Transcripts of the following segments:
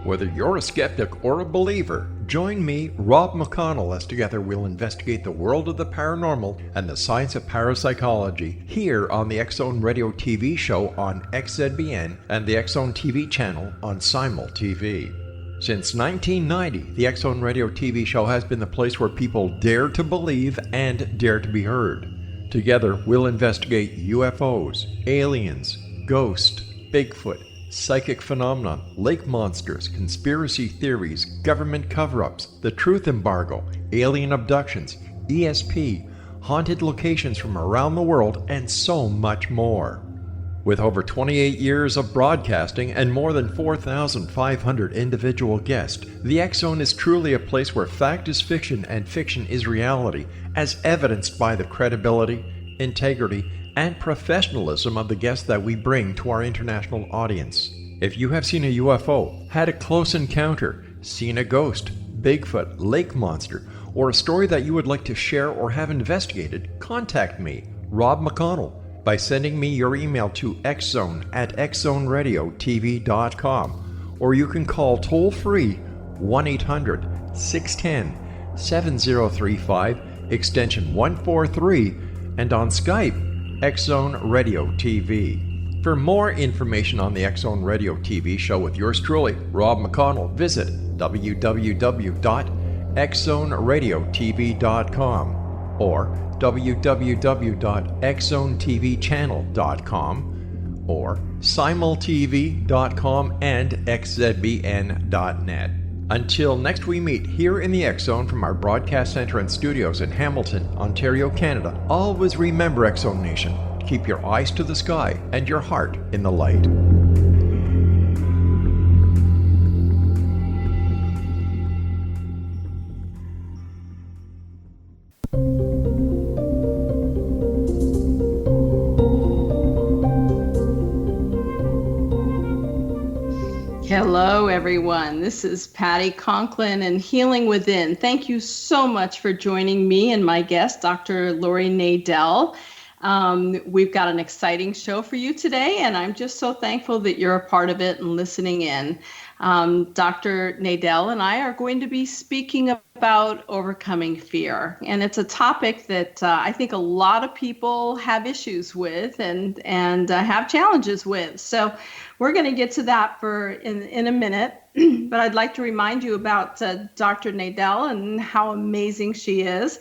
Whether you're a skeptic or a believer, join me, Rob McConnell, as together we'll investigate the world of the paranormal and the science of parapsychology here on the X-Zone Radio TV show on XZBN and the X-Zone TV channel on Simul TV. Since 1990, the X-Zone Radio TV show has been the place where people dare to believe and dare to be heard. Together, we'll investigate UFOs, aliens, ghosts, Bigfoot, psychic phenomena, lake monsters, conspiracy theories, government cover-ups, the truth embargo, alien abductions, ESP, haunted locations from around the world, and so much more. With over 28 years of broadcasting and more than 4,500 individual guests, the X-Zone is truly a place where fact is fiction and fiction is reality, as evidenced by the credibility, integrity, and professionalism of the guests that we bring to our international audience. If you have seen a UFO, had a close encounter, seen a ghost, Bigfoot, lake monster, or a story that you would like to share or have investigated, contact me, Rob McConnell, by sending me your email to xzone@xzoneradiotv.com, or you can call toll-free 1-800-610-7035, extension 143, and on Skype, X-Zone Radio TV. For more information on the X-Zone Radio TV show with yours truly, Rob McConnell, visit www.xzoneradiotv.com or www.xzonetvchannel.com or simultv.com and xzbn.net. Until next we meet here in the X-Zone from our broadcast center and studios in Hamilton, Ontario, Canada, always remember, X-Zone Nation, keep your eyes to the sky and your heart in the light. Hello, everyone. This is Patty Conklin and Healing Within. Thank you so much for joining me and my guest, Dr. Laurie Nadel. We've got an exciting show for you today, and I'm just so thankful that you're a part of it and listening in. Dr. Nadel and I are going to be speaking about overcoming fear, and it's a topic that I think a lot of people have issues with and have challenges with. So we're going to get to that in a minute, but I'd like to remind you about Dr. Nadel and how amazing she is.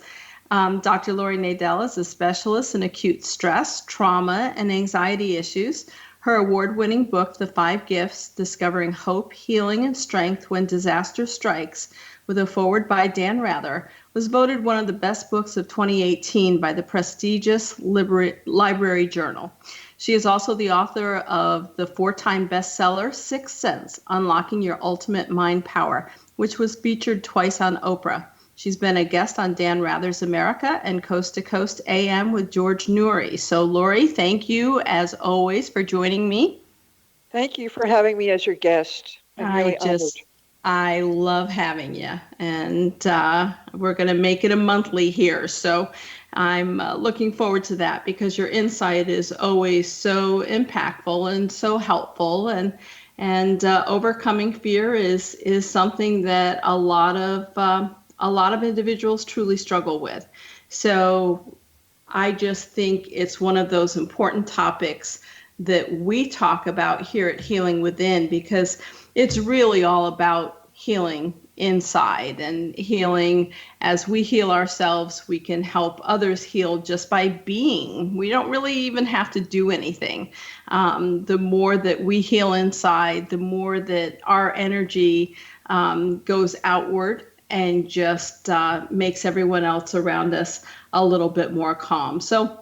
Dr. Laurie Nadel is a specialist in acute stress, trauma, and anxiety issues. Her award-winning book, The 5 Gifts, Discovering Hope, Healing, and Strength When Disaster Strikes, with a foreword by Dan Rather, was voted one of the best books of 2018 by the prestigious Library Journal. She is also the author of the 4-time bestseller, Sixth Sense, Unlocking Your Ultimate Mind Power, which was featured twice on Oprah. She's been a guest on Dan Rather's America and Coast to Coast AM with George Noory. So, Laurie, thank you, as always, for joining me. Thank you for having me as your guest. I'm really honored. I love having you, and we're going to make it a monthly here. So I'm looking forward to that because your insight is always so impactful and so helpful, and overcoming fear is something that a lot of individuals truly struggle with. So I just think it's one of those important topics that we talk about here at Healing Within, because it's really all about healing inside, and healing. As we heal ourselves, we can help others heal just by being. We don't really even have to do anything. The more that we heal inside, the more that our energy goes outward and just makes everyone else around us a little bit more calm. So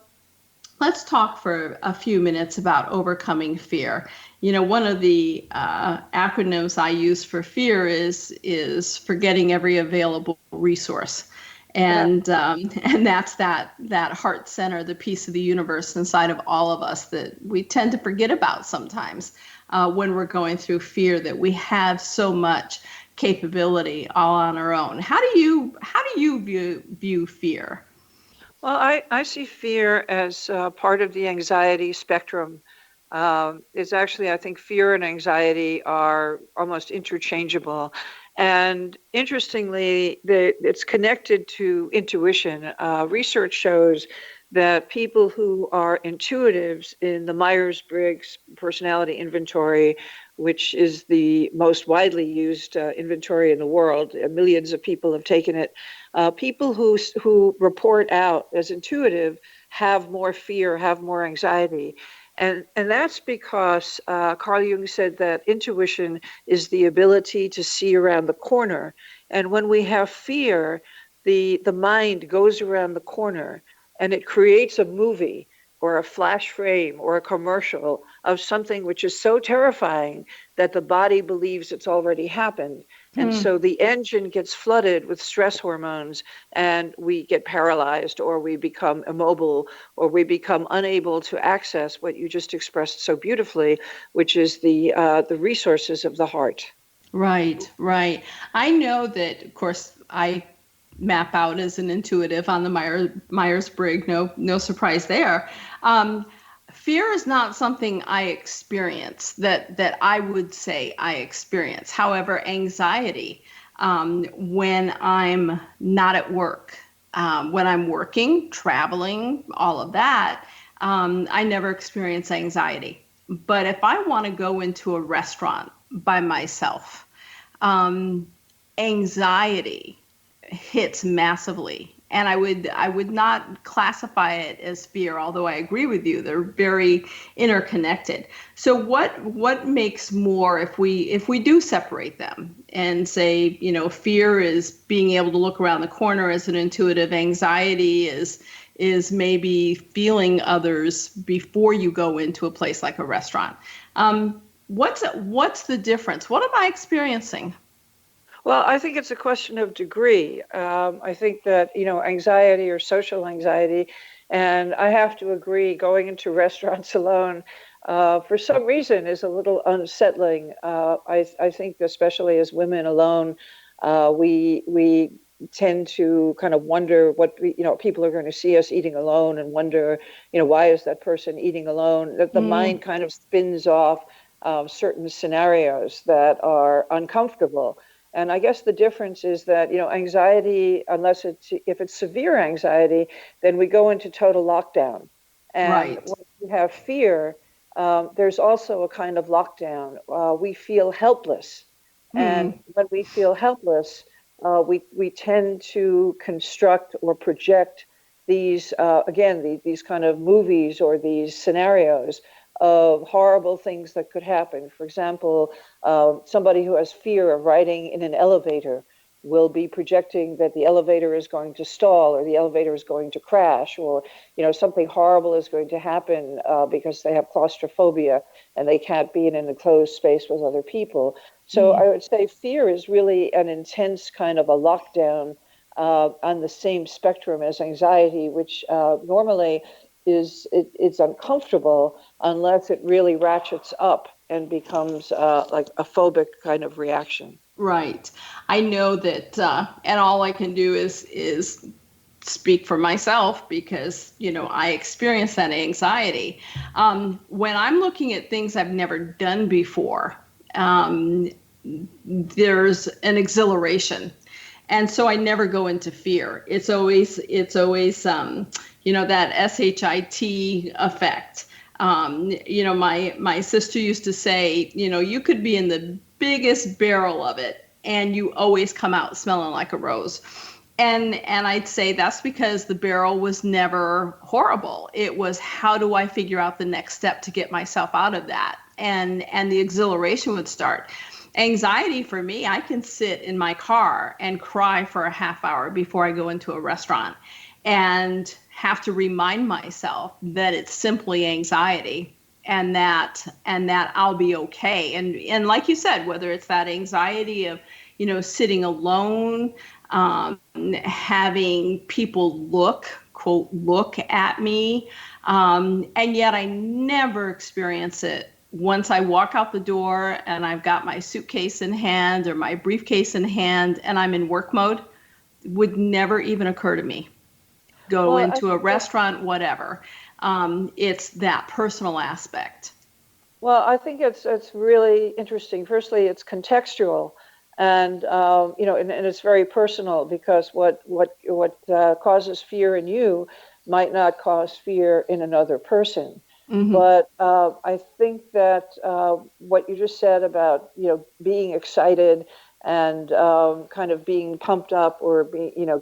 let's talk for a few minutes about overcoming fear. You know, one of the acronyms I use for fear is forgetting every available resource. And that's that heart center, the piece of the universe inside of all of us that we tend to forget about sometimes when we're going through fear, that we have so much capability all on our own. How do you view fear? Well, I see fear as part of the anxiety spectrum. It's actually, I think, fear and anxiety are almost interchangeable. And interestingly, it's connected to intuition. Research shows that people who are intuitives in the Myers-Briggs personality inventory, which is the most widely used inventory in the world, millions of people have taken it. People who report out as intuitive have more fear, have more anxiety. And that's because Carl Jung said that intuition is the ability to see around the corner. And when we have fear, the mind goes around the corner and it creates a movie or a flash frame or a commercial of something which is so terrifying that the body believes it's already happened. And so the engine gets flooded with stress hormones and we get paralyzed or we become immobile or we become unable to access what you just expressed so beautifully, which is the resources of the heart. Right, right. I know that, of course, I map out as an intuitive on the Myers-Briggs. No surprise there. Um, Fear is not something I experience that I would say I experience. However, anxiety, when I'm not at work, when I'm working, traveling, all of that, I never experience anxiety. But if I want to go into a restaurant by myself, um, anxiety hits massively. And I would not classify it as fear, although I agree with you, they're very interconnected. So what makes more, if we do separate them and say, fear is being able to look around the corner as an intuitive, anxiety is maybe feeling others before you go into a place like a restaurant. What's the difference? What am I experiencing? Well, I think it's a question of degree. I think that, anxiety or social anxiety, and I have to agree, going into restaurants alone, for some reason is a little unsettling. I think especially as women alone, we tend to kind of wonder what, people are going to see us eating alone and wonder, why is that person eating alone? That the mind kind of spins off certain scenarios that are uncomfortable. And I guess the difference is that, anxiety, if it's severe anxiety, then we go into total lockdown. And Right. when we have fear, there's also a kind of lockdown. We feel helpless. And when we feel helpless, we tend to construct or project these, again, these kind of movies or these scenarios of horrible things that could happen. For example, somebody who has fear of riding in an elevator will be projecting that the elevator is going to stall or the elevator is going to crash or something horrible is going to happen because they have claustrophobia and they can't be in an enclosed space with other people. So I would say fear is really an intense kind of a lockdown on the same spectrum as anxiety, which normally it's uncomfortable unless it really ratchets up and becomes like a phobic kind of reaction. Right. I know that, and all I can do is speak for myself because I experience that anxiety. When I'm looking at things I've never done before, there's an exhilaration, and so I never go into fear. It's always that SHIT effect. My sister used to say, you could be in the biggest barrel of it and you always come out smelling like a rose. And I'd say that's because the barrel was never horrible. It was, how do I figure out the next step to get myself out of that? And the exhilaration would start. Anxiety for me, I can sit in my car and cry for a half hour before I go into a restaurant and have to remind myself that it's simply anxiety and that I'll be okay. And like you said, whether it's that anxiety of, sitting alone, having people quote, look at me. And yet I never experience it once I walk out the door and I've got my suitcase in hand or my briefcase in hand and I'm in work mode. Would never even occur to me. Go Well, into a restaurant, whatever. It's that personal aspect. Well, I think it's really interesting. Firstly, it's contextual, and and it's very personal because what causes fear in you might not cause fear in another person. Mm-hmm. But I think that what you just said about being excited and kind of being pumped up or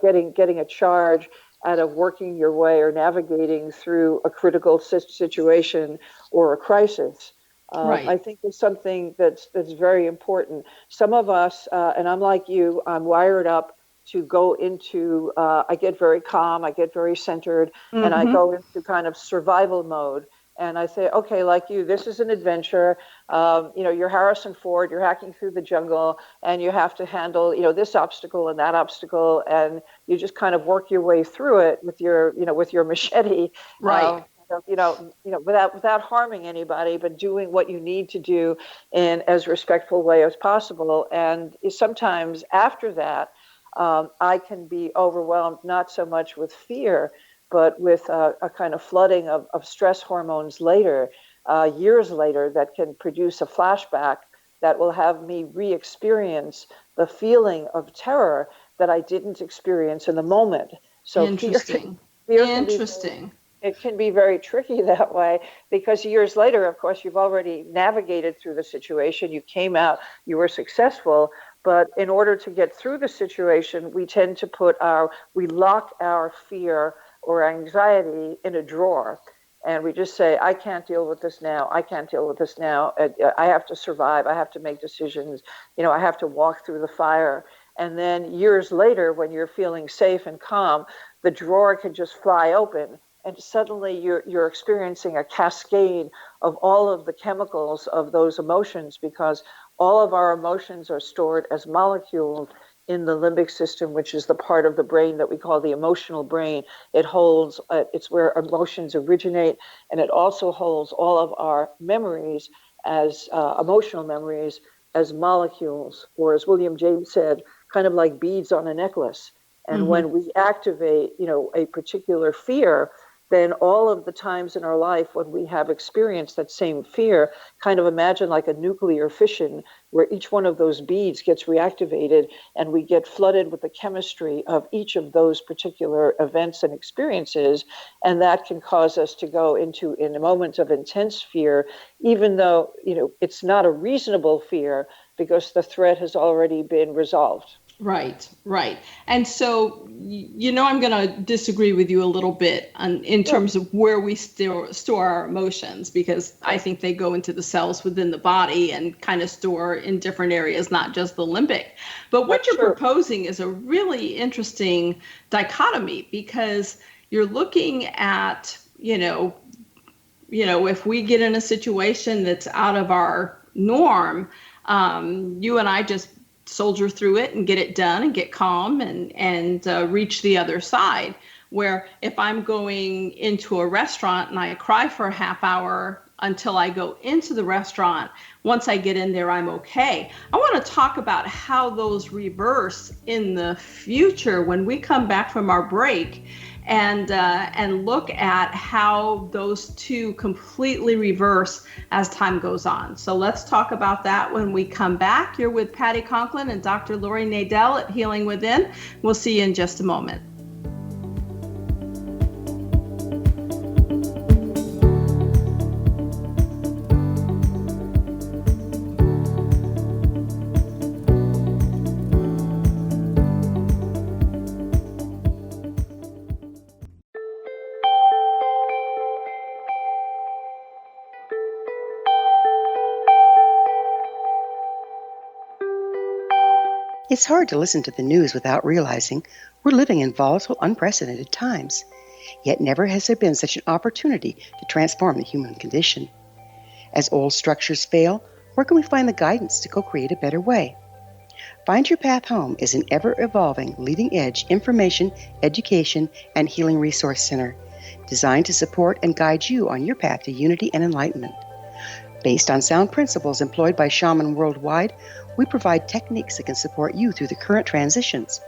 getting a charge out of working your way or navigating through a critical situation or a crisis. Right. I think is something that's very important. Some of us, and I'm like you, I'm wired up to go into. I get very calm, I get very centered, and I Mm-hmm. go into kind of survival mode. And I say, okay, like you, this is an adventure. You're Harrison Ford. You're hacking through the jungle, and you have to handle, this obstacle and that obstacle, and you just kind of work your way through it with your machete. Right. Without harming anybody, but doing what you need to do in as respectful way as possible. And sometimes after that, I can be overwhelmed, not so much with fear, but with a kind of flooding of stress hormones later, years later, that can produce a flashback that will have me re-experience the feeling of terror that I didn't experience in the moment. So Interesting. fear can be Interesting. it can be very tricky that way because years later, of course, you've already navigated through the situation. You came out, you were successful. But in order to get through the situation, we tend to we lock our fear or anxiety in a drawer. And we just say, I can't deal with this now. I can't deal with this now. I have to survive. I have to make decisions. I have to walk through the fire. And then years later, when you're feeling safe and calm, the drawer can just fly open. And suddenly you're experiencing a cascade of all of the chemicals of those emotions because all of our emotions are stored as molecules in the limbic system, which is the part of the brain that we call the emotional brain. It holds, it's where emotions originate, and it also holds all of our memories as emotional memories as molecules, or as William James said, kind of like beads on a necklace. And Mm-hmm. when we activate, a particular fear, then all of the times in our life when we have experienced that same fear, kind of imagine like a nuclear fission where each one of those beads gets reactivated and we get flooded with the chemistry of each of those particular events and experiences. And that can cause us to go into in a moment of intense fear, even though, it's not a reasonable fear because the threat has already been resolved. Right, right. And so, I'm going to disagree with you a little bit in Sure. terms of where we store our emotions, because I think they go into the cells within the body and kind of store in different areas, not just the limbic. But what That's you're true. proposing is a really interesting dichotomy because you're looking at, if we get in a situation that's out of our norm, you and I just soldier through it and get it done and get calm and reach the other side. Where if I'm going into a restaurant and I cry for a half hour until I go into the restaurant, once I get in there, I'm okay. I want to talk about how those reverse in the future when we come back from our break and look at how those two completely reverse as time goes on. So let's talk about that when we come back. You're with Patty Conklin and Dr. Laurie Nadel at Healing Within. We'll see you in just a moment. It's hard to listen to the news without realizing we're living in volatile, unprecedented times. Yet never has there been such an opportunity to transform the human condition. As old structures fail, where can we find the guidance to co-create a better way? Find Your Path Home is an ever-evolving, leading-edge information, education, and healing resource center designed to support and guide you on your path to unity and enlightenment. Based on sound principles employed by shaman worldwide, we provide techniques that can support you through the current transitions,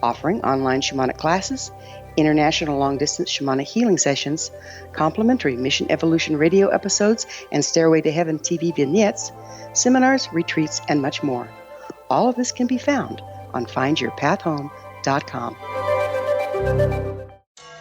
offering online shamanic classes, international long-distance shamanic healing sessions, complimentary Mission Evolution radio episodes and Stairway to Heaven TV vignettes, seminars, retreats, and much more. All of this can be found on findyourpathhome.com.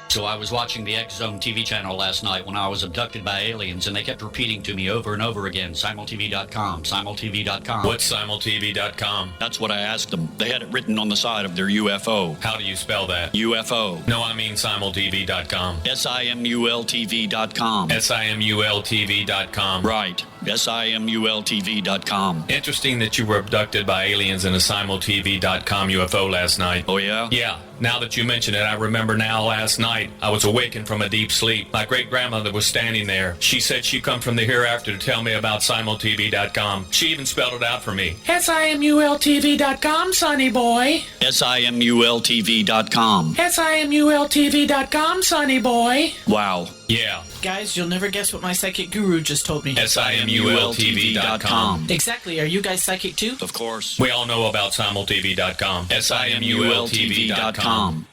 So I was watching the X Zone TV channel last night when I was abducted by aliens, and they kept repeating to me over and over again, simultv.com, simultv.com. What's simultv.com? That's what I asked them. They had it written on the side of their UFO. How do you spell that? UFO. No, I mean simultv.com. simultv.com. simultv.com. Right. simultv.com. Interesting that you were abducted by aliens in a simultv.com UFO last night. Oh, yeah? Yeah. Now that you mention it, I remember now last night I was awakened from a deep sleep. My great-grandmother was standing there. She said she'd come from the hereafter to tell me about simultv.com. She even spelled it out for me. simultv.com, sonny boy. simultv.com. simultv.com, sonny boy. Wow. Yeah. Guys, you'll never guess what my psychic guru just told me. simultv.com. Exactly. Are you guys psychic too? Of course. We all know about simultv.com. simultv.com.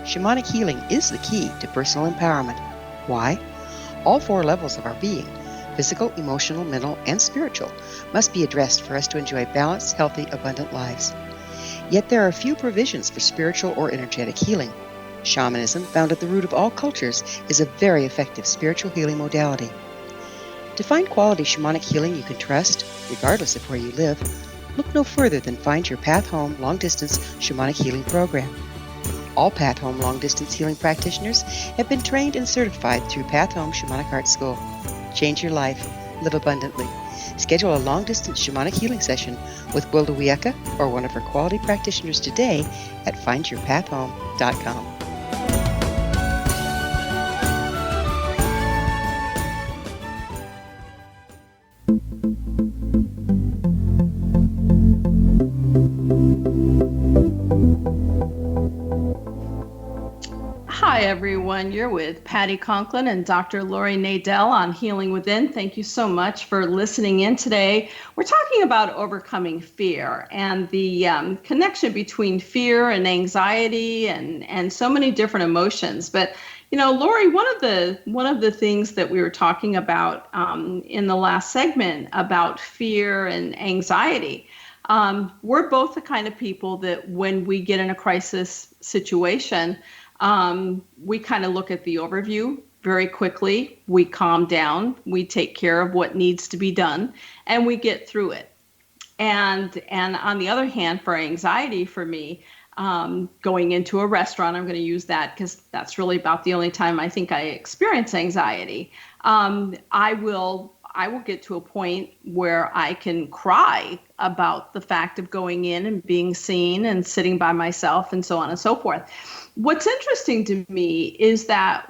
Shamanic healing is the key to personal empowerment. Why? All 4 levels of our being, physical, emotional, mental, and spiritual, must be addressed for us to enjoy balanced, healthy, abundant lives. Yet there are few provisions for spiritual or energetic healing. Shamanism, found at the root of all cultures, is a very effective spiritual healing modality. To find quality shamanic healing you can trust, regardless of where you live, look no further than Find Your Path Home Long-Distance Shamanic Healing Program. All Path Home long-distance healing practitioners have been trained and certified through Path Home Shamanic Art School. Change your life. Live abundantly. Schedule a long-distance shamanic healing session with Wilda Wieka or one of her quality practitioners today at findyourpathhome.com. Hi, everyone. You're with Patty Conklin and Dr. Laurie Nadel on Healing Within. Thank you so much for listening in today. We're talking about overcoming fear and the connection between fear and anxiety and so many different emotions. But, you know, Laurie, one of the things that we were talking about in the last segment about fear and anxiety, we're both the kind of people that when we get in a crisis situation, we kind of look at the overview very quickly. We calm down. We take care of what needs to be done, and we get through it. And on the other hand, for anxiety, for me, going into a restaurant, I'm going to use that because that's really about the only time I think I experience anxiety. I will get to a point where I can cry about the fact of going in and being seen and sitting by myself and so on and so forth. What's interesting to me is that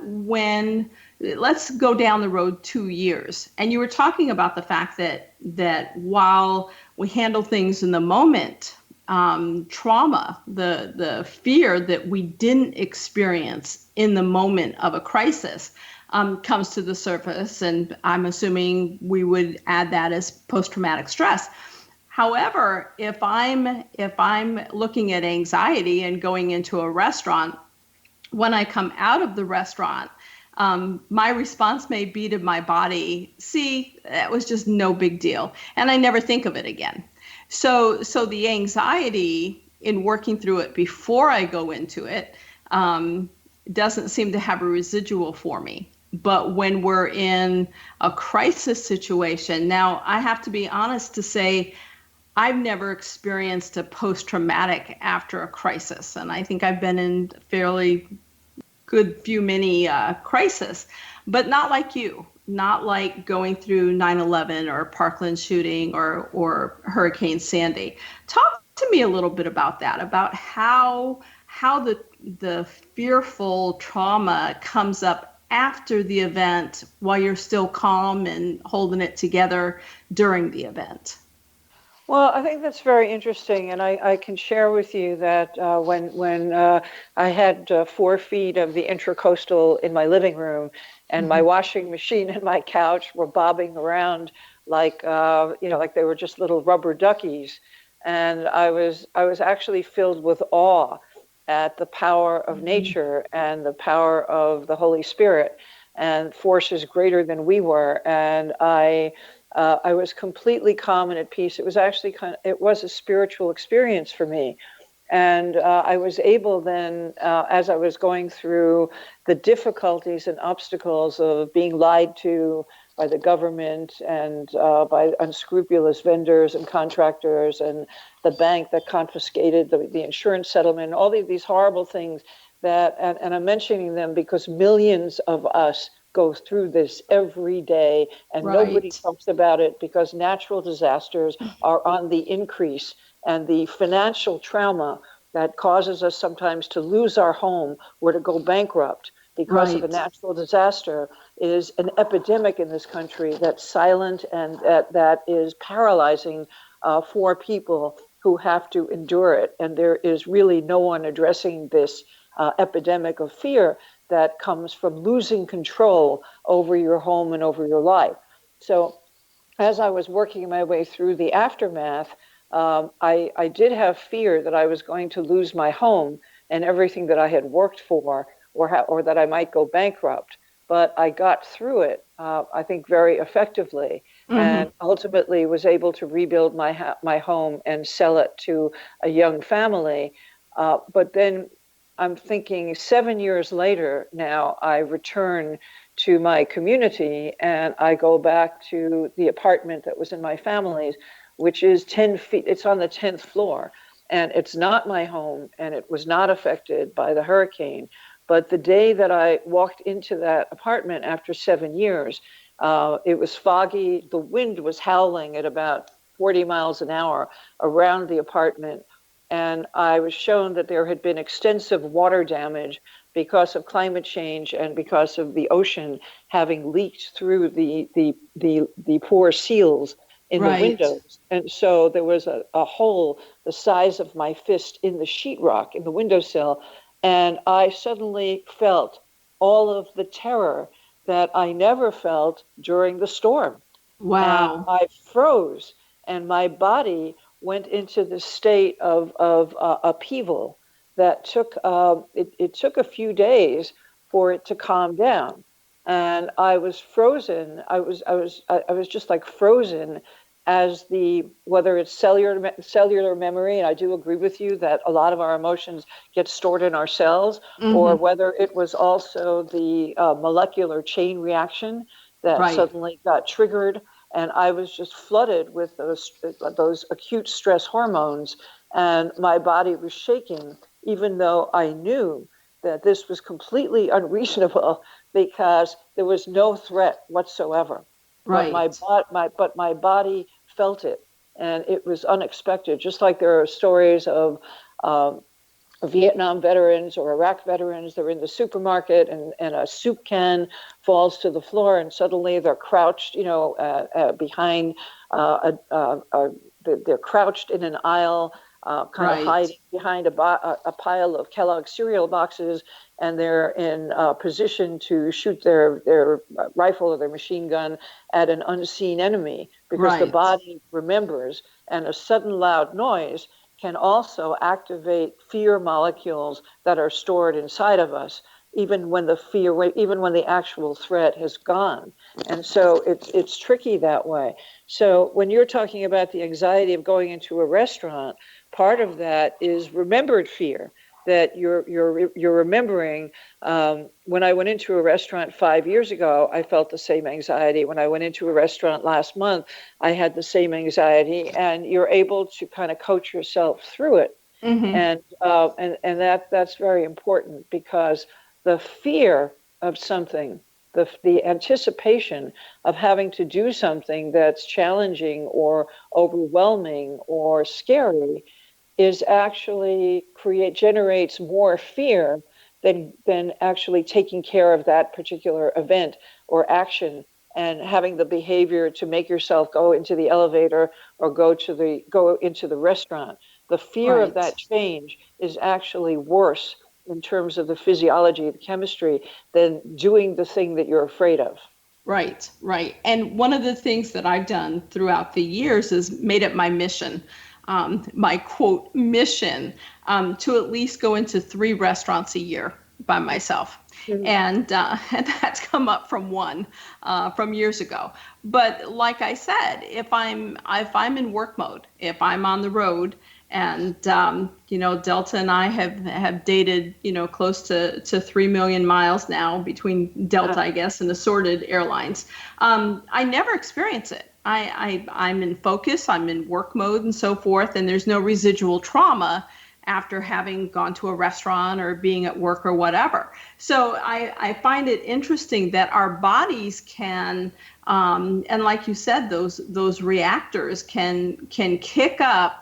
let's go down the road 2 years, and you were talking about the fact that while we handle things in the moment, trauma, the fear that we didn't experience in the moment of a crisis, comes to the surface, and I'm assuming we would add that as post-traumatic stress. However, if I'm looking at anxiety and going into a restaurant, when I come out of the restaurant, my response may be to my body, see, that was just no big deal, and I never think of it again. So the anxiety in working through it before I go into it doesn't seem to have a residual for me. But when we're in a crisis situation, now I have to be honest to say, I've never experienced a post-traumatic after a crisis. And I think I've been in fairly many crises, but not like you, not like going through 9/11 or Parkland shooting or Hurricane Sandy. Talk to me a little bit about that, about how the fearful trauma comes up after the event while you're still calm and holding it together during the event. Well, I think that's very interesting, and I can share with you that when I had 4 feet of the intracoastal in my living room, and my washing machine and my couch were bobbing around like like they were just little rubber duckies. And I was actually filled with awe at the power of nature and the power of the Holy Spirit and forces greater than we were. And I was completely calm and at peace. It was actually it was a spiritual experience for me. And I was able then, as I was going through the difficulties and obstacles of being lied to by the government and by unscrupulous vendors and contractors and the bank that confiscated the insurance settlement, all of these horrible things that, and I'm mentioning them because millions of us go through this every day, and nobody talks about it because natural disasters are on the increase, and the financial trauma that causes us sometimes to lose our home or to go bankrupt because of a natural disaster is an epidemic in this country that's silent and that is paralyzing for people who have to endure it. And there is really no one addressing this epidemic of fear that comes from losing control over your home and over your life. So as I was working my way through the aftermath, I did have fear that I was going to lose my home and everything that I had worked for, or that I might go bankrupt. But I got through it, I think, very effectively, and ultimately was able to rebuild my home and sell it to a young family. But then I'm thinking 7 years later now, I return to my community and I go back to the apartment that was in my family's, which is 10 feet, it's on the 10th floor. And it's not my home and it was not affected by the hurricane. But the day that I walked into that apartment after 7 years, it was foggy. The wind was howling at about 40 miles an hour around the apartment. And I was shown that there had been extensive water damage because of climate change and because of the ocean having leaked through the poor seals in the windows. And so there was a hole the size of my fist in the sheetrock in the windowsill. And I suddenly felt all of the terror that I never felt during the storm. Wow. And I froze, and my body went into this state of upheaval that took it took a few days for it to calm down. And I was frozen. I was just like frozen as whether it's cellular memory, and I do agree with you that a lot of our emotions get stored in our cells, or whether it was also the molecular chain reaction that suddenly got triggered, and I was just flooded with those acute stress hormones, and my body was shaking, even though I knew that this was completely unreasonable because there was no threat whatsoever. But my body felt it, and it was unexpected. Just like there are stories of Vietnam veterans or Iraq veterans, they're in the supermarket and a soup can falls to the floor, and suddenly they're crouched, behind they're crouched in an aisle, kind of hiding behind a pile of Kellogg's cereal boxes, and they're in position to shoot their rifle or their machine gun at an unseen enemy, because the body remembers, and a sudden loud noise can also activate fear molecules that are stored inside of us, even when the actual threat has gone. And so it's tricky that way. So when you're talking about the anxiety of going into a restaurant, part of that is remembered fear that you're remembering. When I went into a restaurant 5 years ago, I felt the same anxiety. When I went into a restaurant last month, I had the same anxiety, and you're able to kind of coach yourself through it. And that's very important, because the fear of something, the anticipation of having to do something that's challenging or overwhelming or scary is actually generates more fear than actually taking care of that particular event or action and having the behavior to make yourself go into the elevator or go into the restaurant. The fear of that change is actually worse in terms of the physiology, the chemistry, than doing the thing that you're afraid of. Right, right. And one of the things that I've done throughout the years is made it my mission, my quote mission, to at least go into 3 restaurants a year by myself. And and that's come up from one from years ago. But like I said, if I'm in work mode, if I'm on the road, and Delta and I have dated close to 3 million miles now between Delta, I guess, and assorted airlines. I never experience it. I'm in focus, I'm in work mode and so forth, and there's no residual trauma after having gone to a restaurant or being at work or whatever. So I find it interesting that our bodies can, and like you said, those reactors can kick up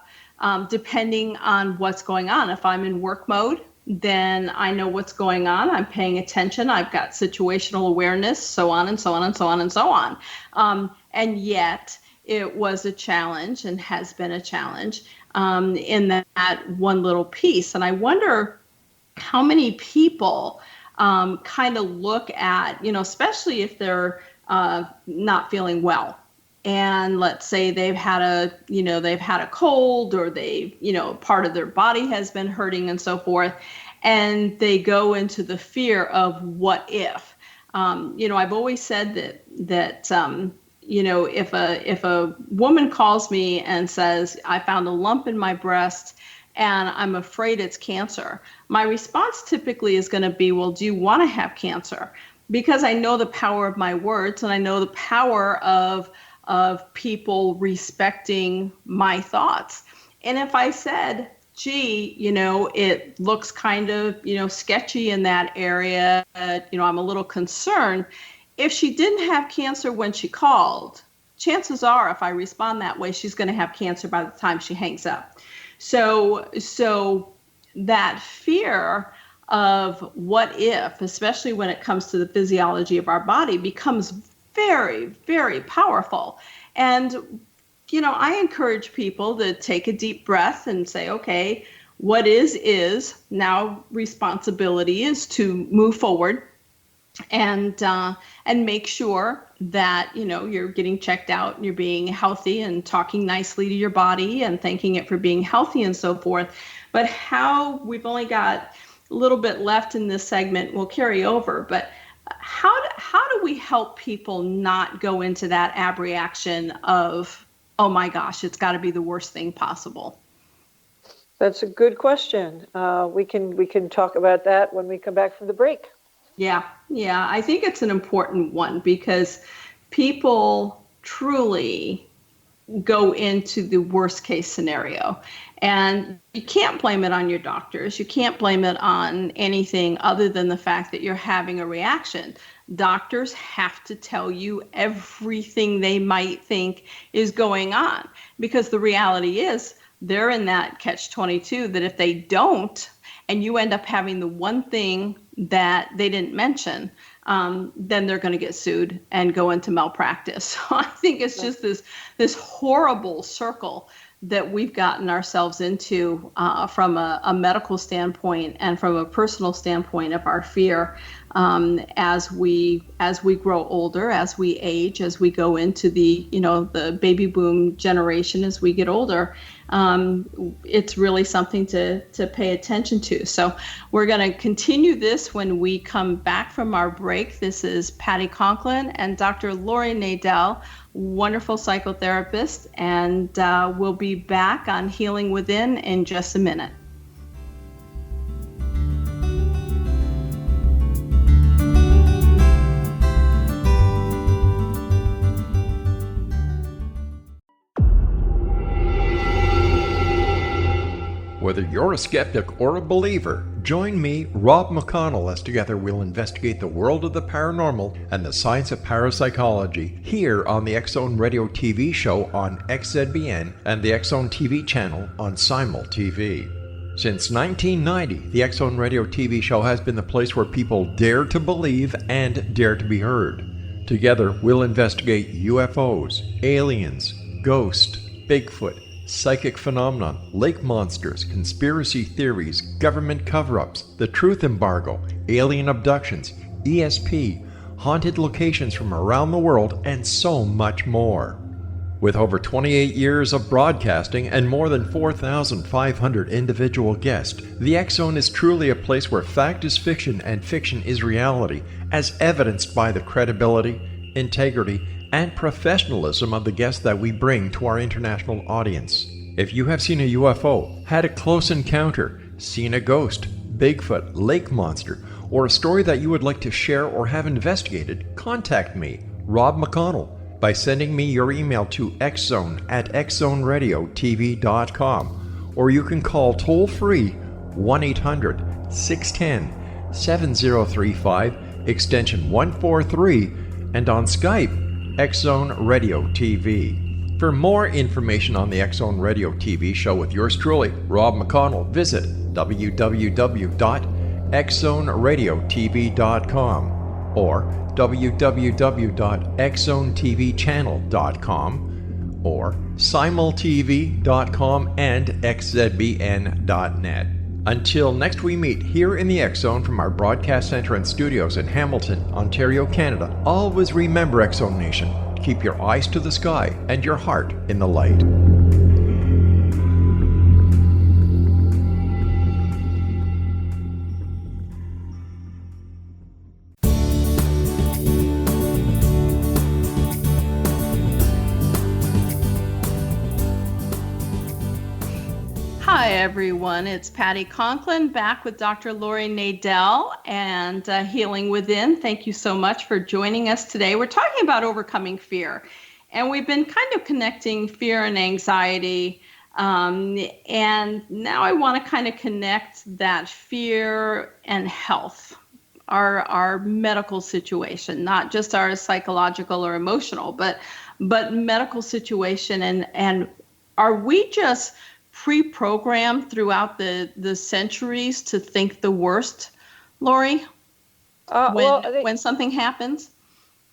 depending on what's going on. If I'm in work mode, then I know what's going on. I'm paying attention. I've got situational awareness, so on and so on and so on and so on. And yet it was a challenge and has been a challenge in that one little piece. And I wonder how many people kind of look at, especially if they're not feeling well. And let's say they've had a cold, or part of their body has been hurting and so forth. And they go into the fear of what if. I've always said that if a woman calls me and says, I found a lump in my breast and I'm afraid it's cancer, my response typically is going to be, well, do you want to have cancer? Because I know the power of my words, and I know the power of people respecting my thoughts. And if I said, gee, it looks kind of, sketchy in that area, I'm a little concerned. If she didn't have cancer when she called, chances are if I respond that way, she's going to have cancer by the time she hangs up. So that fear of what if, especially when it comes to the physiology of our body, becomes very, very powerful. And, I encourage people to take a deep breath and say, okay, what is now responsibility is to move forward and make sure that, you're getting checked out and you're being healthy and talking nicely to your body and thanking it for being healthy and so forth. But how we've only got a little bit left in this segment, we'll carry over, but how do we help people not go into that abreaction of, oh my gosh, it's got to be the worst thing possible? That's a good question. We can talk about that when we come back from the break. Yeah, I think it's an important one because people truly go into the worst case scenario. And you can't blame it on your doctors. You can't blame it on anything other than the fact that you're having a reaction. Doctors have to tell you everything they might think is going on, because the reality is they're in that catch-22 that if they don't, and you end up having the one thing that they didn't mention, then they're going to get sued and go into malpractice. So I think it's just this horrible circle that we've gotten ourselves into from a medical standpoint and from a personal standpoint of our fear as we grow older, as we age, as we go into the baby boom generation as we get older. It's really something to pay attention to. So we're going to continue this when we come back from our break. This is Patty Conklin and Dr. Laurie Nadel, wonderful psychotherapist, and we'll be back on Healing Within in just a minute. Whether you're a skeptic or a believer, join me, Rob McConnell, as together we'll investigate the world of the paranormal and the science of parapsychology here on the X-Zone Radio TV show on XZBN and the X-Zone TV channel on Simul TV. Since 1990, the X-Zone Radio TV show has been the place where people dare to believe and dare to be heard. Together, we'll investigate UFOs, aliens, ghosts, Bigfoot, psychic phenomenon, lake monsters, conspiracy theories, government cover-ups, the truth embargo, alien abductions, ESP, haunted locations from around the world, and so much more. With over 28 years of broadcasting and more than 4,500 individual guests, the X Zone is truly a place where fact is fiction and fiction is reality, as evidenced by the credibility, integrity, and professionalism of the guests that we bring to our international audience. If you have seen a UFO, had a close encounter, seen a ghost, Bigfoot, lake monster, or a story that you would like to share or have investigated, contact me, Rob McConnell, by sending me your email to xzone@xzoneradiotv.com, or you can call toll-free 1-800-610-7035, extension 143, and on Skype, X Zone Radio TV. For more information on the X Zone Radio TV show with yours truly, Rob McConnell, visit www.xzoneradiotv.com or www.xzonetvchannel.com or simultv.com and xzbn.net. Until next we meet here in the X Zone from our broadcast center and studios in Hamilton, Ontario, Canada, always remember, X Zone Nation, keep your eyes to the sky and your heart in the light. Hi, everyone. It's Patty Conklin back with Dr. Laurie Nadel and Healing Within. Thank you so much for joining us today. We're talking about overcoming fear, and we've been kind of connecting fear and anxiety. And now I want to kind of connect that fear and health, our medical situation, not just our psychological or emotional, but medical situation. And are we just pre-programmed throughout the centuries to think the worst, Laurie, when something happens?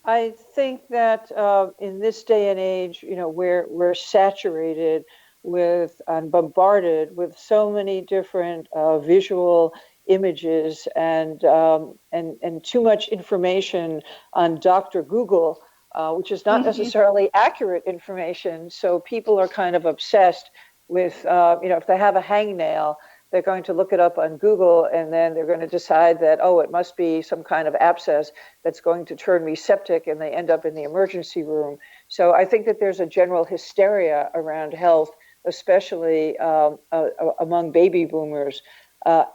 I think that in this day and age, we're saturated with and bombarded with so many different visual images and too much information on Dr. Google, which is not necessarily accurate information. So people are kind of obsessed with, if they have a hangnail, they're going to look it up on Google, and then they're going to decide that, it must be some kind of abscess that's going to turn me septic, and they end up in the emergency room. So I think that there's a general hysteria around health, especially among baby boomers.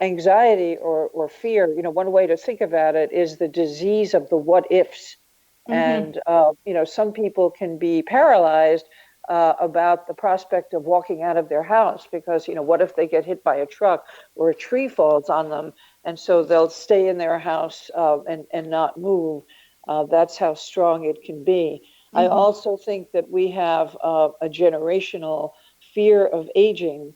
Anxiety or fear, one way to think about it is the disease of the what ifs. And, some people can be paralyzed about the prospect of walking out of their house because, what if they get hit by a truck or a tree falls on them? And so they'll stay in their house and not move. That's how strong it can be. I also think that we have a generational fear of aging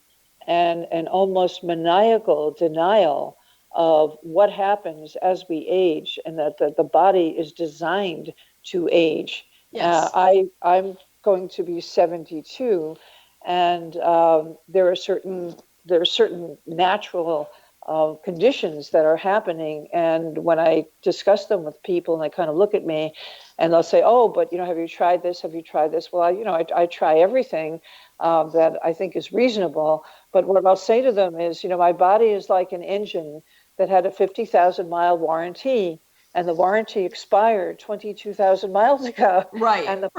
and an almost maniacal denial of what happens as we age, and that the body is designed to age. Yes. I'm going to be 72, and there are certain natural conditions that are happening. And when I discuss them with people, and they kind of look at me, and they'll say, "Oh, but have you tried this? Have you tried this?" Well, I try everything that I think is reasonable. But what I'll say to them is, my body is like an engine that had a 50,000-mile warranty. And the warranty expired 22,000 miles ago. Right. And the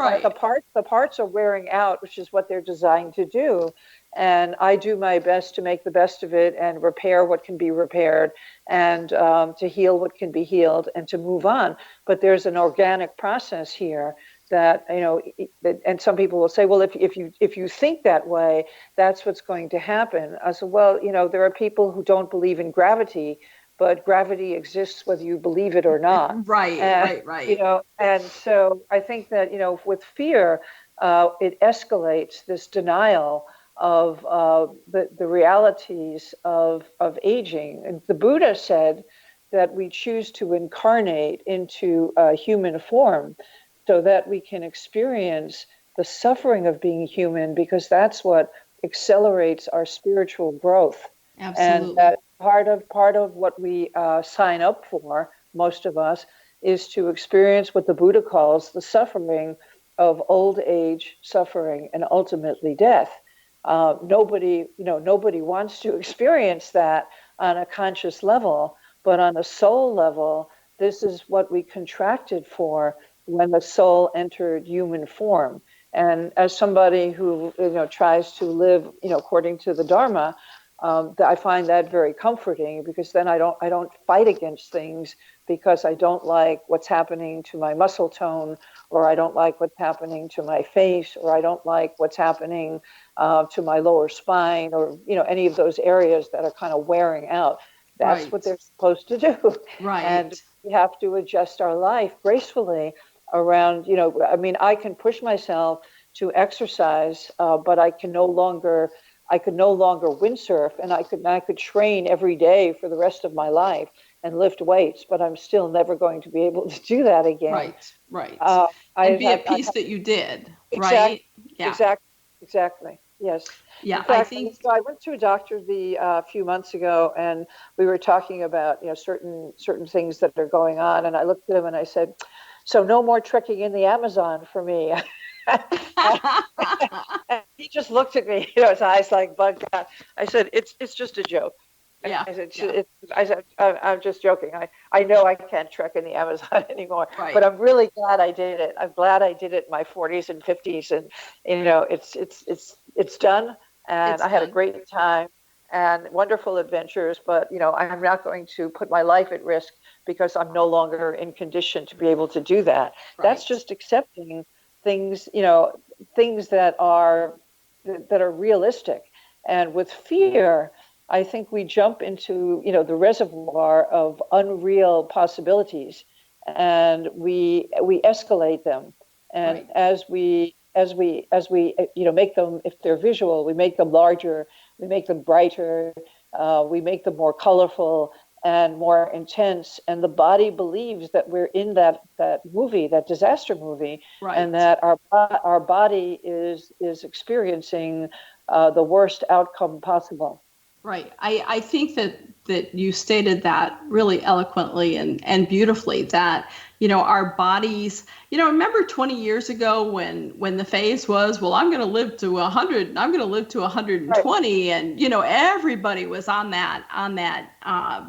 parts are wearing out, which is what they're designed to do. And I do my best to make the best of it and repair what can be repaired, and to heal what can be healed, and to move on. But there's an organic process here that, and some people will say, well, if you think that way, that's what's going to happen. I said, well, there are people who don't believe in gravity, but gravity exists whether you believe it or not. Right. And so I think that, with fear, it escalates this denial of the realities of aging. And the Buddha said that we choose to incarnate into a human form so that we can experience the suffering of being human, because that's what accelerates our spiritual growth. Absolutely. And that part of what we sign up for, most of us, is to experience what the Buddha calls the suffering of old age, suffering, and ultimately death. Nobody wants to experience that on a conscious level, but on a soul level, this is what we contracted for when the soul entered human form. And as somebody who tries to live according to the Dharma, I find that very comforting, because then I don't fight against things because I don't like what's happening to my muscle tone, or I don't like what's happening to my face, or I don't like what's happening to my lower spine, or any of those areas that are kind of wearing out. That's Right. what they're supposed to do. Right. And we have to adjust our life gracefully around, I can push myself to exercise, but I could no longer windsurf, and I could train every day for the rest of my life and lift weights, but I'm still never going to be able to do that again. Right. I And be at peace that you did, right? Yeah. Exactly. Yes. Yeah, In fact, I think I went to a doctor a few months ago, and we were talking about certain things that are going on, and I looked at him and I said, "So no more trekking in the Amazon for me." And he just looked at me, his eyes like bugged out. I said, "It's just a joke." yeah. I said, I'm just joking. I know I can't trek in the Amazon anymore, Right. but I'm really glad I did it. I'm glad I did it in my 40s and 50s, and it's done, and It's I had a done. great time and wonderful adventures. But I'm not going to put my life at risk because I'm no longer in condition to be able to do that. That's Right. just accepting things, things that are realistic. And with fear, I think we jump into, the reservoir of unreal possibilities, and we escalate them. And Right. as we make them, if they're visual, we make them larger, we make them brighter, we make them more colorful and more intense. And the body believes that we're in that movie, that disaster movie, Right. and that our body is experiencing the worst outcome possible. Right. I think that you stated that really eloquently and beautifully, that, our bodies, remember 20 years ago when the phase was, well, I'm going to live to 100, I'm going to live to 120. Right. And, everybody was on that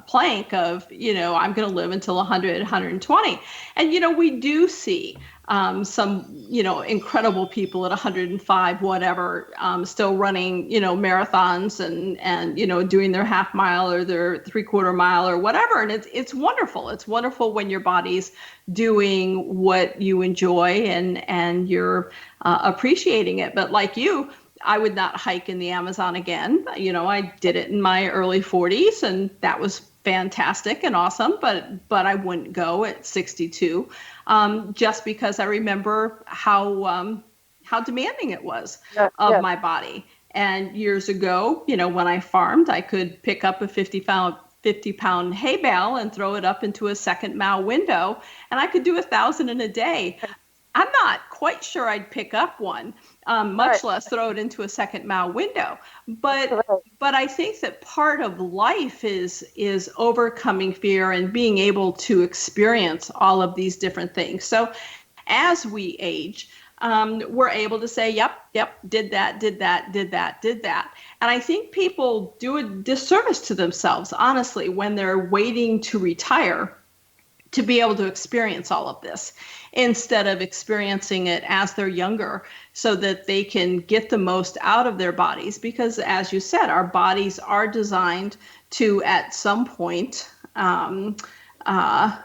plank of, I'm going to live until 100, 120. And, we do see some, incredible people at 105, whatever, still running, marathons and, doing their half mile or their 3/4 mile or whatever. And it's wonderful. It's wonderful when your body's doing what you enjoy and you're appreciating it. But like you, I would not hike in the Amazon again. I did it in my early 40s, and that was fantastic and awesome, but I wouldn't go at 62, just because I remember how demanding it was of my body. And years ago, when I farmed, I could pick up a 50-pound hay bale and throw it up into a second mile window, and I could do 1,000 in a day. I'm not quite sure I'd pick up one, much less throw it into a second mile window. But I think that part of life is overcoming fear and being able to experience all of these different things. So as we age, we're able to say, yep, did that. And I think people do a disservice to themselves, honestly, when they're waiting to retire to be able to experience all of this, instead of experiencing it as they're younger, so that they can get the most out of their bodies. Because as you said, our bodies are designed to, at some point,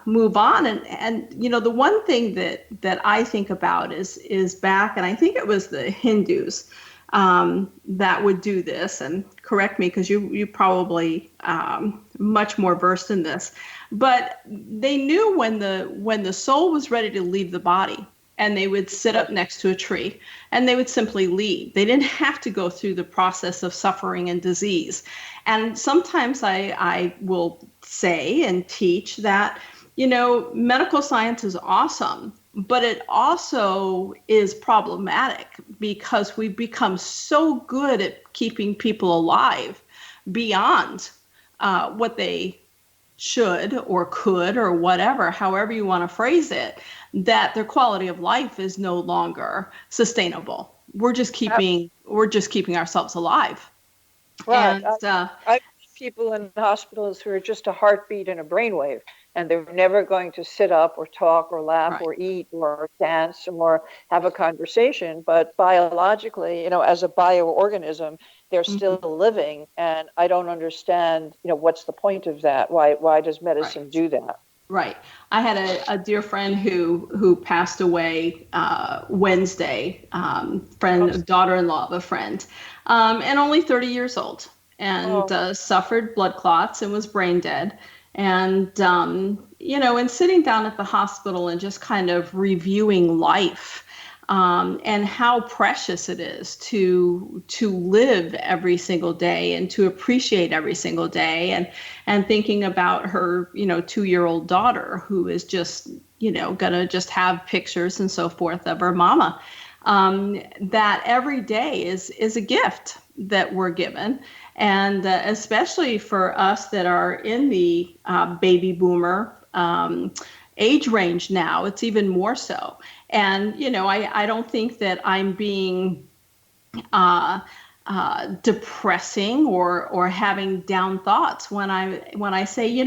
move on. And the one thing that I think about is back, and I think it was the Hindus that would do this, and correct me because you probably much more versed in this, but they knew when the soul was ready to leave the body, and they would sit up next to a tree and they would simply leave. They didn't have to go through the process of suffering and disease. And sometimes I will say and teach that, medical science is awesome, but it also is problematic because we've become so good at keeping people alive beyond what they should or could or whatever, however you want to phrase it, that their quality of life is no longer sustainable. We're just keeping ourselves alive. Right. And I people in hospitals who are just a heartbeat and a brainwave, and they're never going to sit up or talk or laugh Right. or eat or dance or have a conversation. But biologically, as a bioorganism, they're still living. And I don't understand, what's the point of that? Why does medicine do that? Right. I had a dear friend who passed away Wednesday, daughter-in-law of a friend, and only 30 years old, and suffered blood clots and was brain dead. And, and sitting down at the hospital and just kind of reviewing life, and how precious it is to live every single day and to appreciate every single day, and thinking about her 2-year-old daughter who is just gonna just have pictures and so forth of her mama, that every day is a gift that we're given. And especially for us that are in the baby boomer age range now, it's even more so. And, I don't think that I'm being depressing or having down thoughts when I say,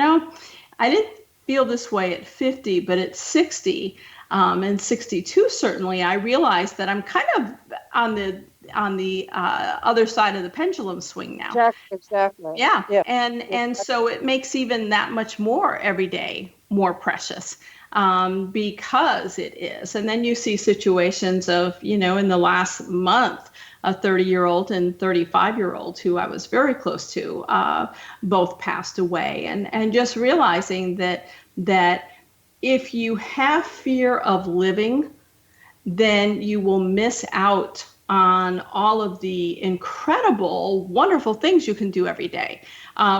I didn't feel this way at 50, but at 60 and 62, certainly, I realized that I'm kind of on the other side of the pendulum swing now. Exactly. Yeah. And so it makes even that much more every day more precious, because it is. And then you see situations of, in the last month, a 30-year-old and 35-year-old who I was very close to, both passed away. And just realizing that if you have fear of living, then you will miss out on all of the incredible, wonderful things you can do every day,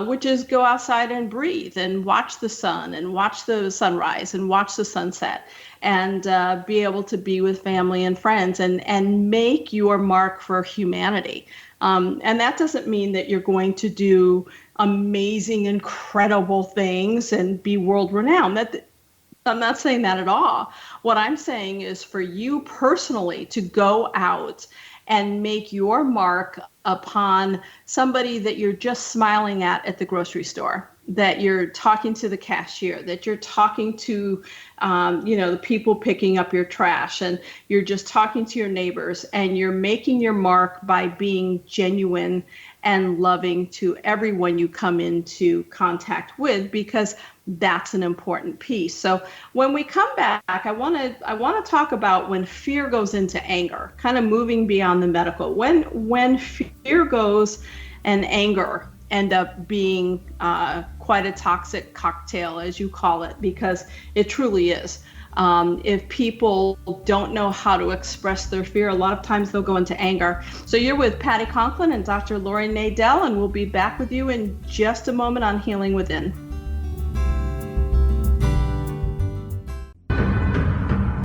which is go outside and breathe and watch the sun and watch the sunrise and watch the sunset, and be able to be with family and friends and make your mark for humanity. And that doesn't mean that you're going to do amazing, incredible things and be world renowned. I'm not saying that at all. What I'm saying is for you personally to go out and make your mark upon somebody that you're just smiling at the grocery store, that you're talking to the cashier, that you're talking to, the people picking up your trash, and you're just talking to your neighbors, and you're making your mark by being genuine and loving to everyone you come into contact with, because that's an important piece. So when we come back, I want to talk about when fear goes into anger, kind of moving beyond the medical. When fear goes and anger end up being quite a toxic cocktail, as you call it, because it truly is. If people don't know how to express their fear, a lot of times they'll go into anger. So you're with Patty Conklin and Dr. Laurie Nadel, and we'll be back with you in just a moment on Healing Within.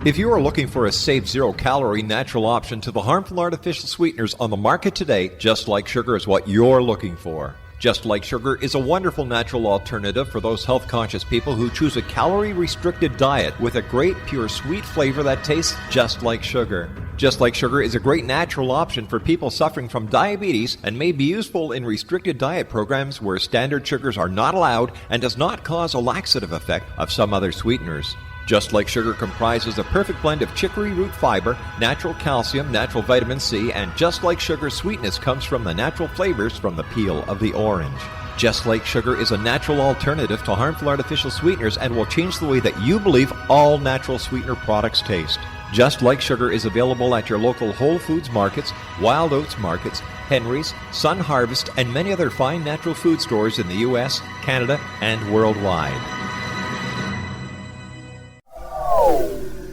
If you are looking for a safe, zero-calorie natural option to the harmful artificial sweeteners on the market today, Just Like Sugar is what you're looking for. Just Like Sugar is a wonderful natural alternative for those health-conscious people who choose a calorie-restricted diet with a great, pure, sweet flavor that tastes just like sugar. Just Like Sugar is a great natural option for people suffering from diabetes and may be useful in restricted diet programs where standard sugars are not allowed and does not cause a laxative effect of some other sweeteners. Just Like Sugar comprises a perfect blend of chicory root fiber, natural calcium, natural vitamin C, and Just Like Sugar's sweetness comes from the natural flavors from the peel of the orange. Just Like Sugar is a natural alternative to harmful artificial sweeteners and will change the way that you believe all natural sweetener products taste. Just Like Sugar is available at your local Whole Foods markets, Wild Oats markets, Henry's, Sun Harvest, and many other fine natural food stores in the U.S., Canada, and worldwide.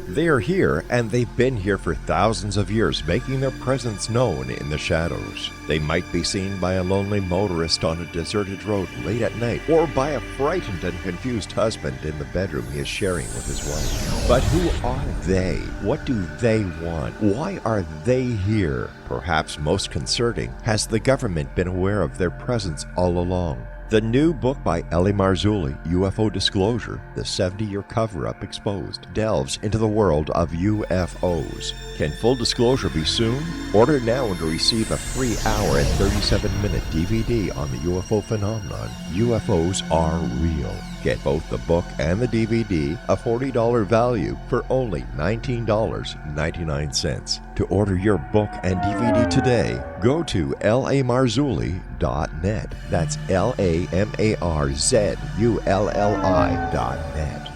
They are here, and they've been here for thousands of years, making their presence known in the shadows. They might be seen by a lonely motorist on a deserted road late at night, or by a frightened and confused husband in the bedroom he is sharing with his wife. But who are they? What do they want? Why are they here? Perhaps most concerning, has the government been aware of their presence all along? The new book by Ellie Marzulli, UFO Disclosure, The 70-Year Cover-Up Exposed, delves into the world of UFOs. Can full disclosure be soon? Order now and receive a free hour and 37-minute DVD on the UFO phenomenon. UFOs are real. Get both the book and the DVD, a $40 value, for only $19.99. To order your book and DVD today, go to lamarzulli.net. That's LAMARZULLI.net.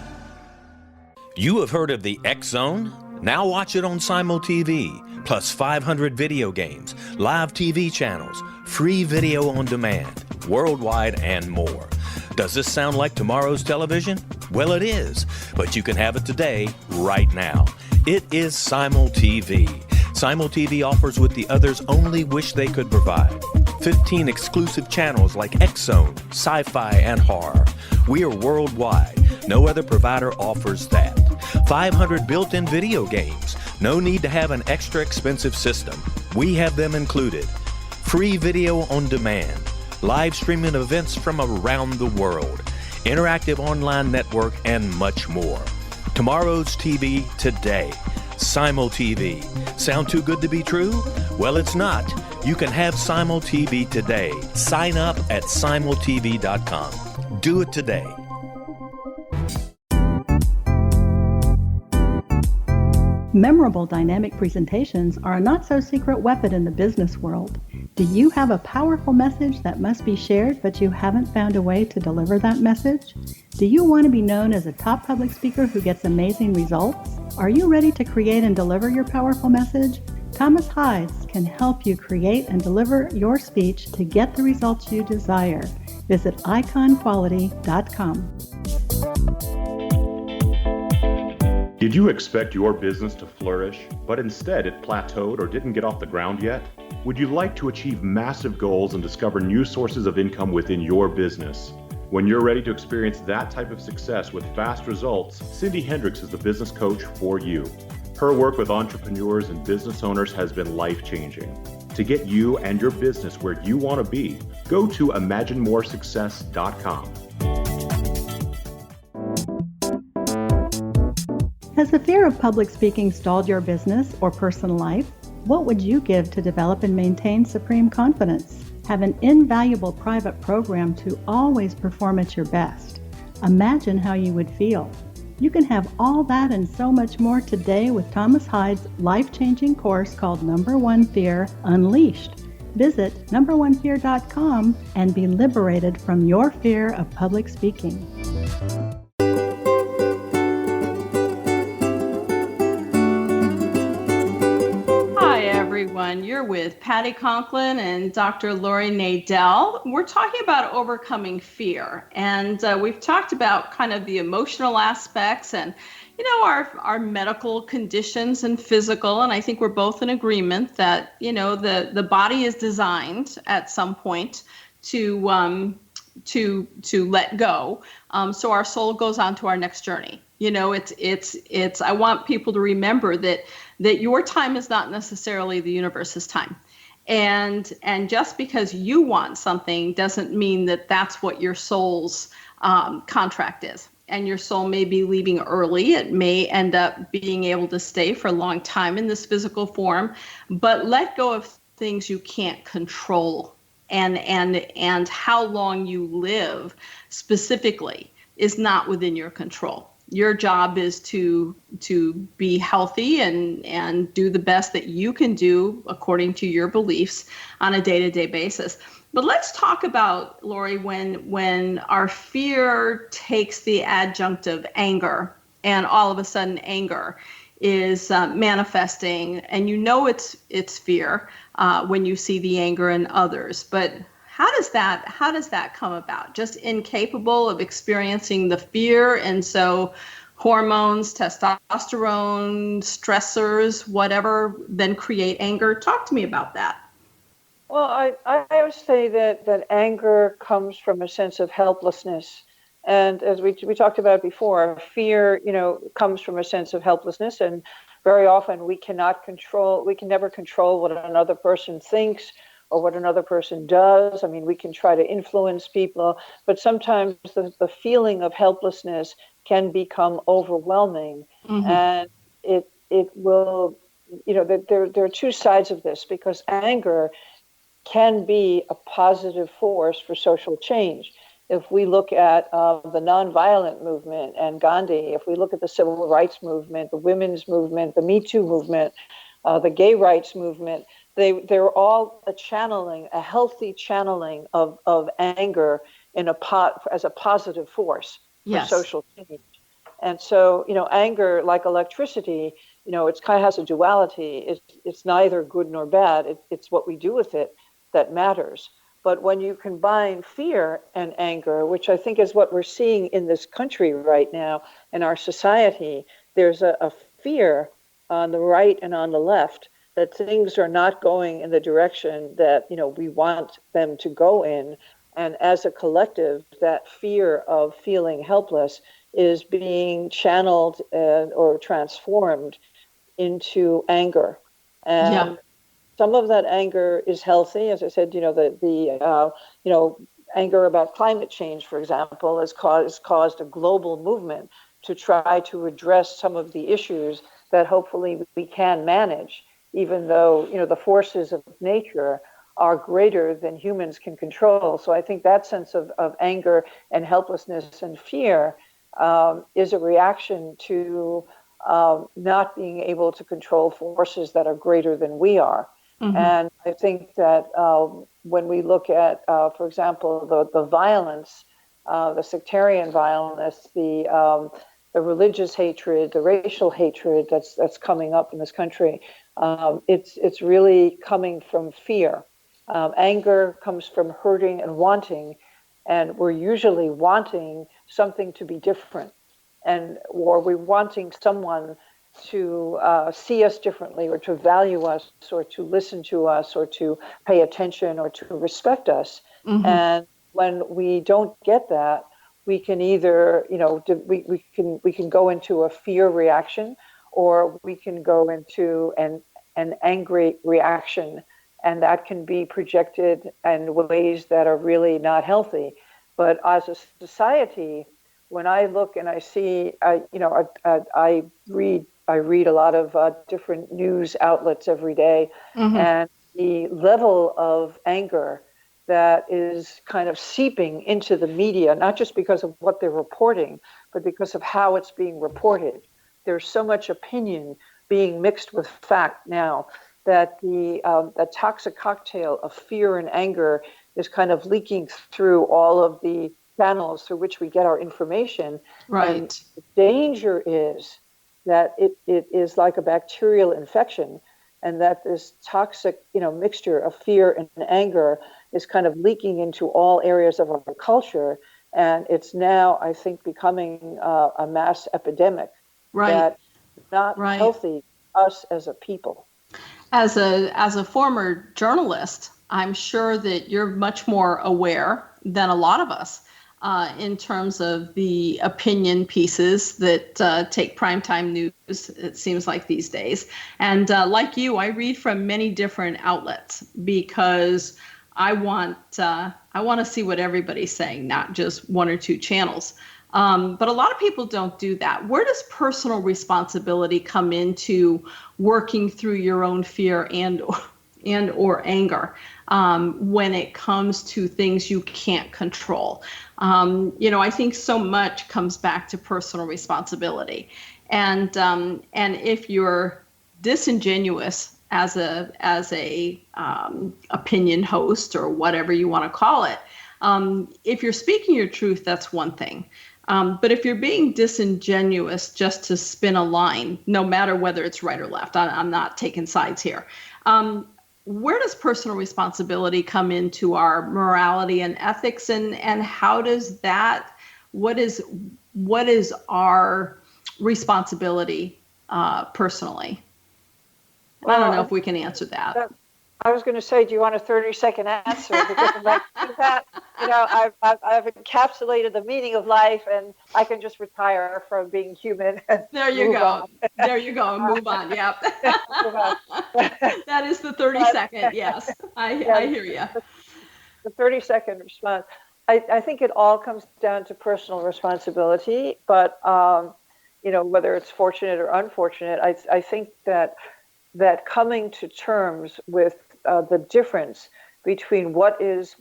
You have heard of the X Zone? Now watch it on Simul TV, plus 500 video games, live TV channels, free video on demand, worldwide, and more. Does this sound like tomorrow's television? Well, it is, but you can have it today, right now. It is Simul TV. Simul TV offers what the others only wish they could provide. 15 exclusive channels like X-Zone, Sci-Fi, and Horror. We are worldwide. No other provider offers that. 500 built-in video games. No need to have an extra expensive system. We have them included. Free video on demand. Live streaming events from around the world, interactive online network, and much more. Tomorrow's TV today. Simul TV. Sound too good to be true? Well, it's not. You can have Simul TV today. Sign up at simultv.com. Do it today. Memorable dynamic presentations are a not-so-secret weapon in the business world. Do you have a powerful message that must be shared, but you haven't found a way to deliver that message? Do you want to be known as a top public speaker who gets amazing results? Are you ready to create and deliver your powerful message? Thomas Hides can help you create and deliver your speech to get the results you desire. Visit iconquality.com. Did you expect your business to flourish, but instead it plateaued or didn't get off the ground yet? Would you like to achieve massive goals and discover new sources of income within your business? When you're ready to experience that type of success with fast results, Cindy Hendricks is the business coach for you. Her work with entrepreneurs and business owners has been life-changing. To get you and your business where you want to be, go to imaginemoresuccess.com. Has the fear of public speaking stalled your business or personal life? What would you give to develop and maintain supreme confidence? Have an invaluable private program to always perform at your best. Imagine how you would feel. You can have all that and so much more today with Thomas Hides' life-changing course called Number One Fear Unleashed. Visit numberonefear.com and be liberated from your fear of public speaking. Everyone, you're with Patty Conklin and Dr. Laurie Nadel. We're talking about overcoming fear, and we've talked about kind of the emotional aspects and, you know, our medical conditions and physical. And I think we're both in agreement that, you know, the body is designed at some point to let go. So our soul goes on to our next journey. You know, it's I want people to remember that your time is not necessarily the universe's time. And just because you want something doesn't mean that that's what your soul's contract is. And your soul may be leaving early. It may end up being able to stay for a long time in this physical form, but let go of things you can't control. And how long you live specifically is not within your control. Your job is to be healthy and do the best that you can do according to your beliefs on a day-to-day basis. But let's talk about, Laurie, when our fear takes the adjunct of anger, and all of a sudden anger is manifesting, and you know it's fear when you see the anger in others. But how does that come about? Just incapable of experiencing the fear, and so hormones, testosterone, stressors, whatever, then create anger. Talk to me about that. Well, I would say that anger comes from a sense of helplessness. And as we talked about before, fear, comes from a sense of helplessness. And very often we can never control what another person thinks or what another person does. I mean, we can try to influence people, but sometimes the feeling of helplessness can become overwhelming. And it will, there are two sides of this, because anger can be a positive force for social change. If we look at the nonviolent movement and Gandhi, if we look at the civil rights movement, the women's movement, the Me Too movement, the gay rights movement, they're all a healthy channeling of anger as a positive force for social change. And so, anger, like electricity, it kind of has a duality. It's neither good nor bad. It's what we do with it that matters. But when you combine fear and anger, which I think is what we're seeing in this country right now, in our society, there's a fear on the right and on the left that things are not going in the direction that we want them to go in. And as a collective, that fear of feeling helpless is being channeled or transformed into anger. And some of that anger is healthy. As I said, anger about climate change, for example, has caused a global movement to try to address some of the issues that hopefully we can manage, even though, the forces of nature are greater than humans can control. So I think that sense of anger and helplessness and fear is a reaction to not being able to control forces that are greater than we are. And I think that when we look at, for example, the violence, the sectarian violence, the religious hatred, the racial hatred that's coming up in this country, it's really coming from fear. Anger comes from hurting and wanting, and we're usually wanting something to be different, or we're wanting someone to see us differently, or to value us, or to listen to us, or to pay attention, or to respect us. And when we don't get that, we can either, we can go into a fear reaction, or we can go into an angry reaction, and that can be projected in ways that are really not healthy. But as a society, when I look and I see, I read a lot of different news outlets every day, and the level of anger that is kind of seeping into the media, not just because of what they're reporting, but because of how it's being reported. There's so much opinion being mixed with fact now that the toxic cocktail of fear and anger is kind of leaking through all of the channels through which we get our information. Right. And the danger is that it is like a bacterial infection, and that this toxic, mixture of fear and anger is kind of leaking into all areas of our culture. And it's now, I think, becoming a mass epidemic that's not healthy for us as a people. As a former journalist, I'm sure that you're much more aware than a lot of us in terms of the opinion pieces that take primetime news, it seems like these days. And like you, I read from many different outlets because I want to see what everybody's saying, not just one or two channels. But a lot of people don't do that. Where does personal responsibility come into working through your own fear and or anger when it comes to things you can't control? I think so much comes back to personal responsibility, and if you're disingenuous as a opinion host or whatever you want to call it, if you're speaking your truth, that's one thing. But if you're being disingenuous just to spin a line, no matter whether it's right or left, I'm not taking sides here. Where does personal responsibility come into our morality and ethics, and how does that, what is our responsibility personally? I don't know if we can answer that. I was going to say, do you want a 30-second answer? Because I'm like, that, I've encapsulated the meaning of life, and I can just retire from being human. And There you move go. on. There you go. Move on. Yep. Move on. That is the 30-second. Yes, I hear you. The 30-second response. I think it all comes down to personal responsibility, but whether it's fortunate or unfortunate, I think that coming to terms with the difference between what is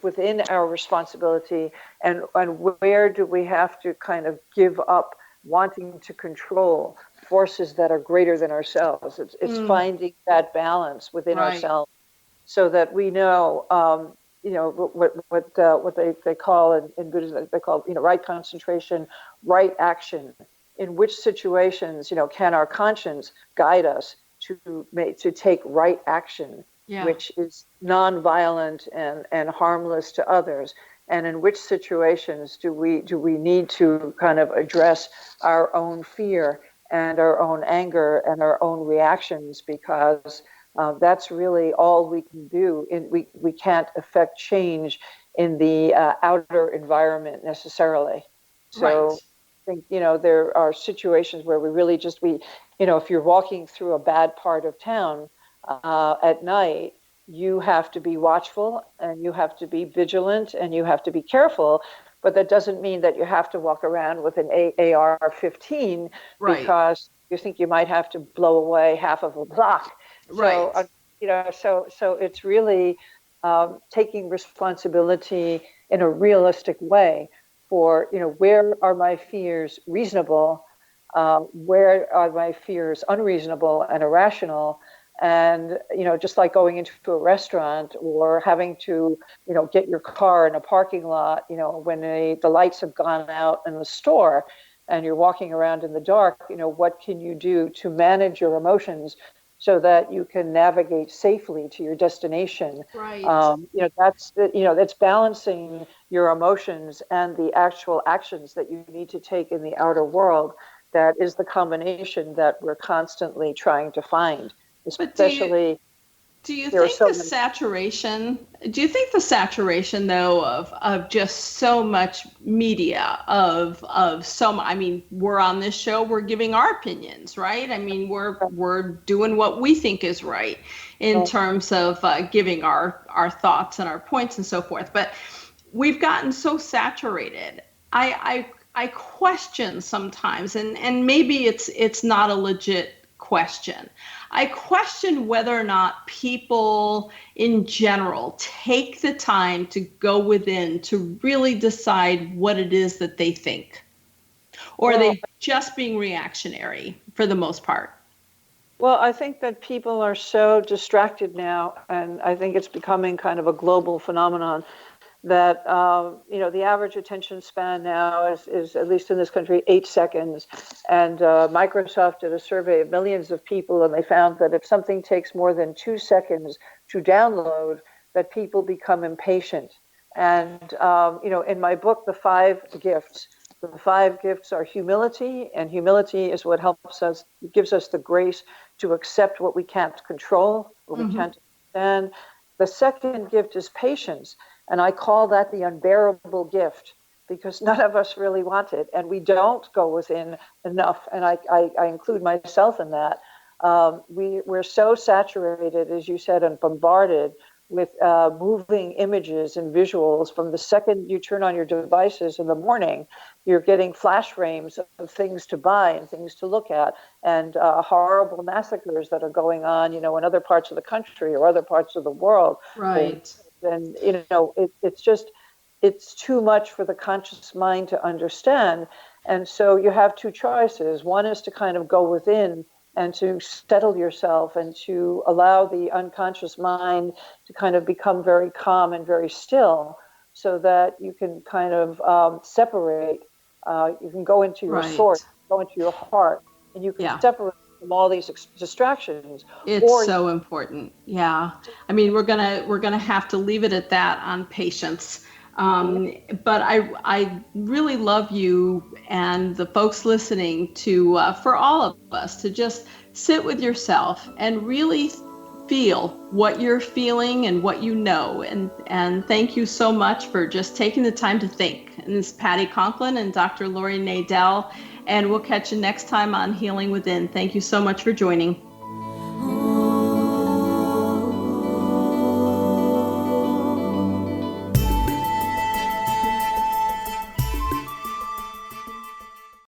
within our responsibility and where do we have to kind of give up wanting to control forces that are greater than ourselves. It's finding that balance within ourselves, so that we know, what they call in Buddhism, they call right concentration, right action. In which situations, can our conscience guide us to take right action, which is nonviolent and harmless to others, and in which situations do we need to kind of address our own fear and our own anger and our own reactions, because that's really all we can do. We can't affect change in the outer environment necessarily. So I think, there are situations where we really just, if you're walking through a bad part of town at night, you have to be watchful and you have to be vigilant and you have to be careful. But that doesn't mean that you have to walk around with an AR-15 because you think you might have to blow away half of a block. So, so it's really taking responsibility in a realistic way for, where are my fears reasonable? Where are my fears unreasonable and irrational? And, just like going into a restaurant or having to, get your car in a parking lot, when the lights have gone out in the store and you're walking around in the dark, what can you do to manage your emotions so that you can navigate safely to your destination? That's balancing your emotions and the actual actions that you need to take in the outer world. That is the combination that we're constantly trying to find. Especially, do you think the saturation though of just so much media of so, I mean, we're on this show, we're giving our opinions, right? I mean, we're doing what we think is right in terms of giving our thoughts and our points and so forth. But we've gotten so saturated. I question sometimes, and maybe it's not a legit question. I question whether or not people in general take the time to go within to really decide what it is that they think. Or are they just being reactionary for the most part? Well, I think that people are so distracted now, and I think it's becoming kind of a global phenomenon, that the average attention span now is at least in this country 8 seconds, and Microsoft did a survey of millions of people, and they found that if something takes more than 2 seconds to download, that people become impatient. And in my book, The 5 Gifts are humility, and humility is what helps us, gives us the grace to accept what we can't control, what we can't understand. The second gift is patience. And I call that the unbearable gift, because none of us really want it, and we don't go within enough. And I include myself in that. We're so saturated, as you said, and bombarded with moving images and visuals. From the second you turn on your devices in the morning, you're getting flash frames of things to buy and things to look at, and horrible massacres that are going on, in other parts of the country or other parts of the world. Right. And it's too much for the conscious mind to understand. And so you have two choices. One is to kind of go within and to settle yourself and to allow the unconscious mind to kind of become very calm and very still, so that you can kind of separate. You can go into your source, go into your heart, and you can separate from all these distractions. It's so important. Yeah. I mean, we're gonna have to leave it at that on patience. But I really love you and the folks listening to, for all of us, to just sit with yourself and really feel what you're feeling and what you know. And thank you so much for just taking the time to think. And this is Patty Conklin and Dr. Laurie Nadel, and we'll catch you next time on Healing Within. Thank you so much for joining.